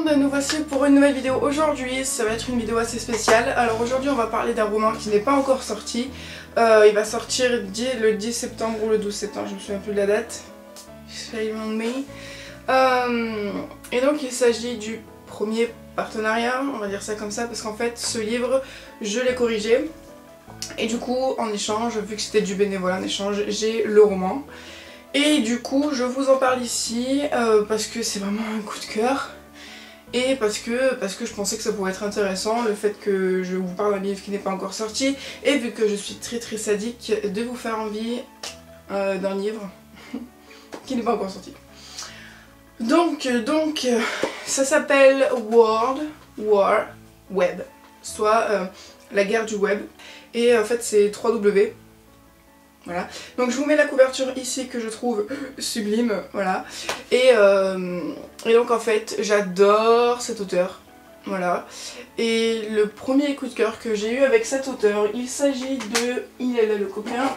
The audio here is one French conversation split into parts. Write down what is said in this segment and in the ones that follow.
monde, nous voici pour une nouvelle vidéo. Aujourd'hui, ça va être une vidéo assez spéciale. Alors aujourd'hui, on va parler d'un roman qui n'est pas encore sorti. Il va sortir le 10 septembre ou le 12 septembre, je me souviens plus de la date. Shame on me. Et donc il s'agit du premier partenariat, on va dire ça comme ça, parce qu'en fait ce livre, je l'ai corrigé. Et du coup, en échange, vu que c'était du bénévolat en échange, j'ai le roman. Et du coup, je vous en parle ici parce que c'est vraiment un coup de cœur. Et parce que je pensais que ça pourrait être intéressant, le fait que je vous parle d'un livre qui n'est pas encore sorti. Et vu que je suis très sadique, de vous faire envie d'un livre qui n'est pas encore sorti. Donc ça s'appelle World War Web, soit la guerre du web. Et en fait c'est 3W. Voilà. Donc je vous mets la couverture ici que je trouve sublime, voilà. Et donc en fait j'adore cet auteur, voilà. Et le premier coup de cœur que j'ai eu avec cet auteur, il s'agit de, il est là le copain,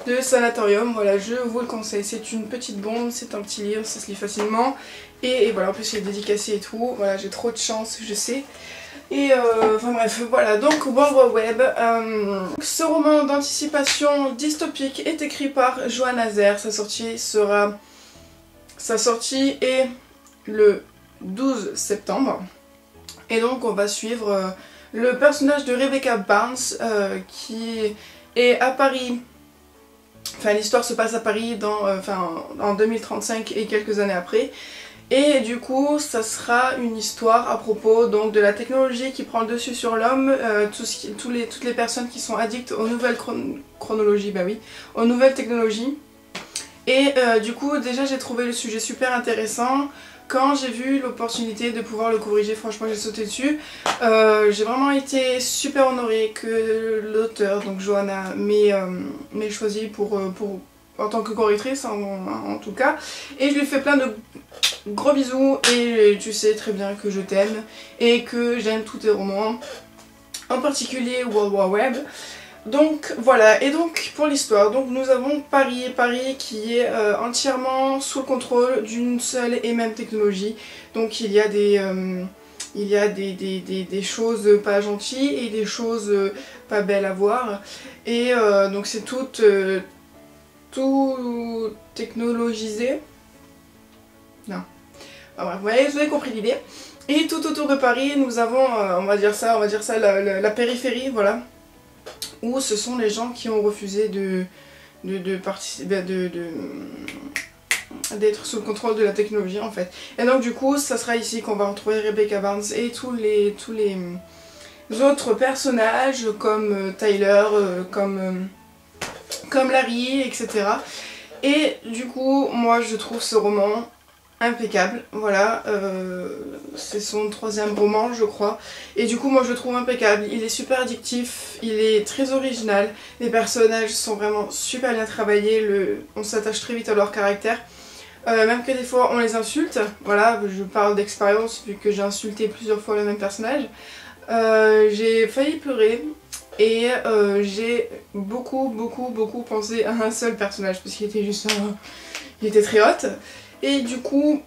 de Sanatorium, voilà, je vous le conseille. C'est une petite bombe, c'est un petit livre, ça se lit facilement. Et voilà, en plus il est dédicacé et tout, voilà, j'ai trop de chance, je sais. Et enfin bref, voilà, donc World War Web. Ce roman d'anticipation dystopique est écrit par Johann Hazer. Sa sortie est le 12 septembre. Et donc on va suivre le personnage de Rebecca Barnes qui est à Paris. Enfin l'histoire se passe à Paris en 2035 et quelques années après. Et du coup, ça sera une histoire à propos donc de la technologie qui prend le dessus sur l'homme, toutes les personnes qui sont addictes aux nouvelles chronologies, bah oui, aux nouvelles technologies. Et du coup, déjà j'ai trouvé le sujet super intéressant. Quand j'ai vu l'opportunité de pouvoir le corriger, franchement j'ai sauté dessus. J'ai vraiment été super honorée que l'auteur, donc Johanna, m'ait choisi en tant que correctrice en tout cas. Et je lui fais plein de gros bisous et tu sais très bien que je t'aime et que j'aime tous tes romans, en particulier World War Web. Donc voilà, et donc pour l'histoire, donc nous avons Paris qui est entièrement sous le contrôle d'une seule et même technologie. Donc il y a des choses pas gentilles et des choses pas belles à voir. Et donc c'est tout technologisé. Non. Enfin, bref, vous avez compris l'idée. Et tout autour de Paris, nous avons, on va dire ça la périphérie, voilà. Où ce sont les gens qui ont refusé d'être sous le contrôle de la technologie en fait. Et donc du coup, ça sera ici qu'on va retrouver Rebecca Barnes et tous les autres personnages comme Tyler, comme Larry, etc. Et du coup, moi je trouve ce roman impeccable, voilà, c'est son 3e roman je crois, et du coup moi je le trouve impeccable, il est super addictif, il est très original, les personnages sont vraiment super bien travaillés, on s'attache très vite à leur caractère, même que des fois on les insulte, voilà, je parle d'expérience vu que j'ai insulté plusieurs fois le même personnage, j'ai failli pleurer. Et j'ai beaucoup pensé à un seul personnage parce qu'il était juste il était très hot. Et du coup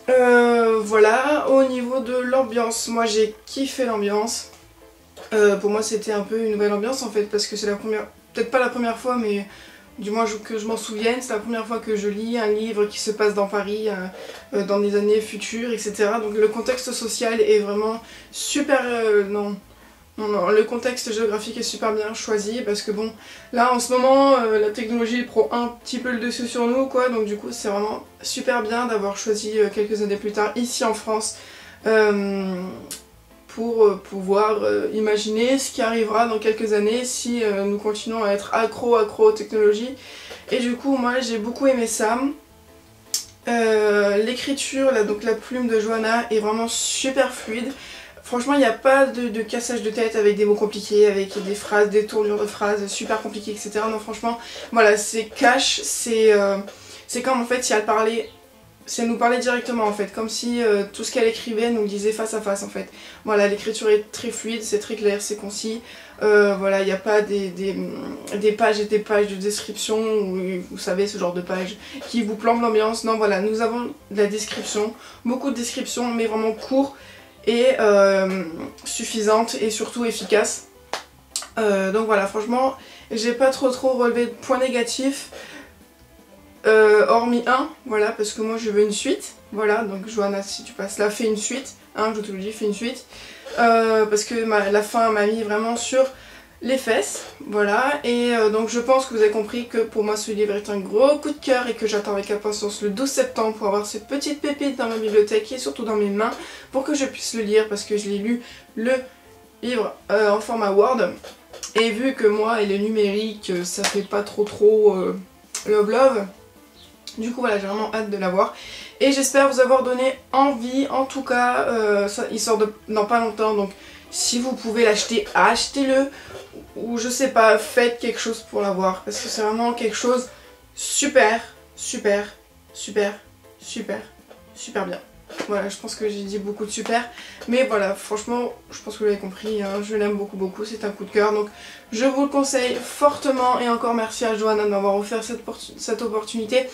voilà, au niveau de l'ambiance, moi j'ai kiffé l'ambiance. Pour moi c'était un peu une nouvelle ambiance en fait, parce que c'est la première, peut-être pas la première fois, mais du moins que je m'en souvienne, c'est la première fois que je lis un livre qui se passe dans Paris, dans des années futures, etc. Donc le contexte social est vraiment super... non, le contexte géographique est super bien choisi parce que bon, là en ce moment la technologie prend un petit peu le dessus sur nous quoi, donc du coup c'est vraiment super bien d'avoir choisi quelques années plus tard ici en France pour pouvoir imaginer ce qui arrivera dans quelques années si nous continuons à être accro aux technologies. Et du coup moi j'ai beaucoup aimé ça. L'écriture, donc la plume de Johanna est vraiment super fluide. Franchement, il n'y a pas de cassage de tête avec des mots compliqués, avec des phrases, des tournures de phrases super compliquées, etc. Non, franchement, voilà, c'est cash, c'est comme en fait si elle parlait elle nous parlait directement en fait, comme si tout ce qu'elle écrivait nous le disait face à face en fait. Voilà, l'écriture est très fluide, c'est très clair, c'est concis. Voilà, il n'y a pas des pages et des pages de description, ou vous savez ce genre de pages qui vous plombe l'ambiance. Non voilà, nous avons de la description, beaucoup de descriptions, mais vraiment court et suffisante et surtout efficace. Donc voilà, franchement, j'ai pas trop relevé de points négatifs. Hormis un, voilà, parce que moi je veux une suite, voilà, donc Johanna, si tu passes là, fais une suite, hein, je te le dis, fais une suite, parce que la fin m'a mis vraiment sur les fesses, voilà, et donc je pense que vous avez compris que pour moi ce livre est un gros coup de cœur et que j'attends avec impatience le 12 septembre pour avoir cette petite pépite dans ma bibliothèque et surtout dans mes mains pour que je puisse le lire, parce que je l'ai lu le livre en format Word, et vu que moi et le numérique ça fait pas trop love. Du coup voilà, j'ai vraiment hâte de l'avoir et j'espère vous avoir donné envie. En tout cas, il sort dans pas longtemps, donc si vous pouvez l'acheter, achetez-le, ou je sais pas, faites quelque chose pour l'avoir, parce que c'est vraiment quelque chose super bien. Voilà, je pense que j'ai dit beaucoup de super, mais voilà, franchement, je pense que vous l'avez compris, hein, je l'aime beaucoup, c'est un coup de cœur, donc je vous le conseille fortement, et encore merci à Johanna de m'avoir offert cette opportunité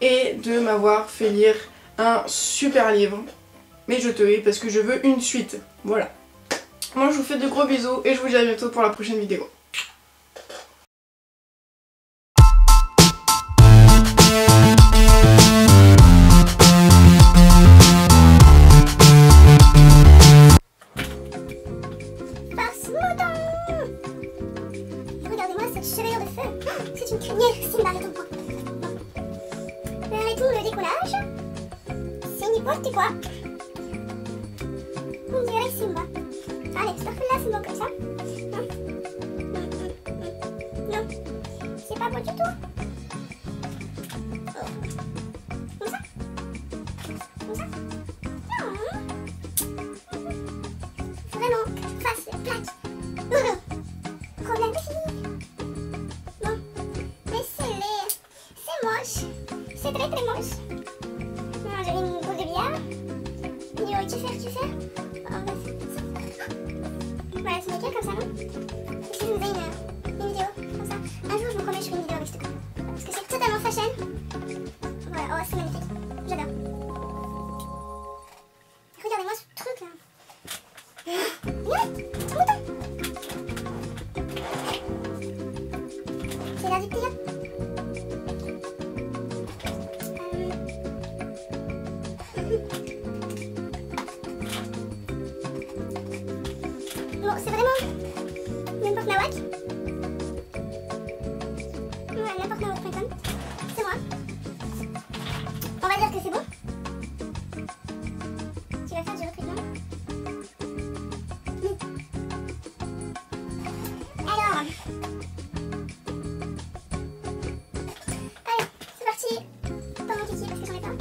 et de m'avoir fait lire un super livre. Mais je te hais parce que je veux une suite, voilà. Moi je vous fais de gros bisous et je vous dis à bientôt pour la prochaine vidéo. Regardez-moi cette chevelure de feu. C'est une crinière, Simba, arrête-toi. Arrêtons le décollage. C'est n'importe quoi. On dirait Simba. Allez, là, c'est bon comme ça. Non, c'est pas bon du tout. Oh. Comme ça. Comme ça. Non. Vraiment, face, plaque. Problème fini. Bon, mais c'est moche. C'est très moche. Non, j'avais une boule de billard. Yo, tu fais oh, bah, voilà, c'est nickel comme ça, non? Si je vous faisais une vidéo comme ça, un jour je vous promets je ferai une vidéo avec ce truc. Parce que c'est totalement fashion. Voilà, oh c'est magnifique. J'adore. Regardez-moi ce truc là. C'est l'air du pire. Bon, c'est vraiment n'importe nawak. Ouais, n'importe nawak.com. C'est moi. On va dire que c'est bon. Tu vas faire du recrutement. Alors. Allez, c'est parti. Pas mon kiki parce que j'en ai pas.